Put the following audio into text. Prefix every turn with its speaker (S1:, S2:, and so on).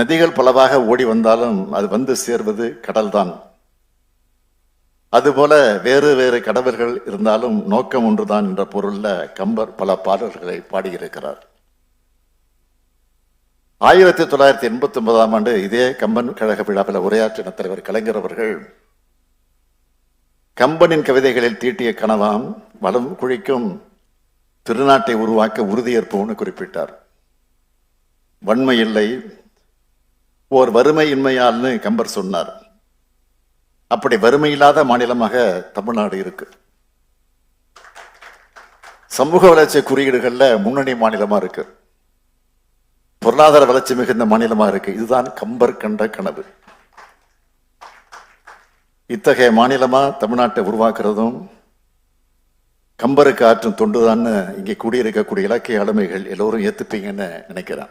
S1: நதிகள் பலவாக ஓடி வந்தாலும் அது வந்து சேர்வது கடல்தான். அதுபோல வேறு வேறு கடவுள்கள் இருந்தாலும் நோக்கம் ஒன்றுதான் என்ற பொருள்ல கம்பர் பல பாடல்களை பாடியிருக்கிறார். 1989ஆம் ஆண்டு இதே கம்பன் கழக விழாவில் உரையாற்றின தலைவர் கலைஞர் அவர்கள் கம்பனின் கவிதைகளில் தீட்டிய கனவாம் வளம் குழிக்கும் திருநாட்டை உருவாக்க உறுதியேற்போம்னு குறிப்பிட்டார். வன்மை இல்லை, ஓர் வறுமை இன்மையால்னு கம்பர் சொன்னார். அப்படி வறுமை இல்லாத மாநிலமாக தமிழ்நாடு இருக்கு. சமூக வளர்ச்சி குறியீடுகள்ல முன்னணி மாநிலமா இருக்கு. பொருளாதார வளர்ச்சி மிகுந்த மாநிலமா இருக்கு. இதுதான் கம்பர் கண்ட கனவு. இத்தகைய மாநிலமா தமிழ்நாட்டை உருவாக்குறதும் கம்பருக்கு ஆற்றும் தொண்டுதான்னு இங்கே கூடியிருக்கக்கூடிய இலக்கிய ஆளுமைகள் எல்லோரும் ஏத்துப்பீங்கன்னு நினைக்கிறேன்.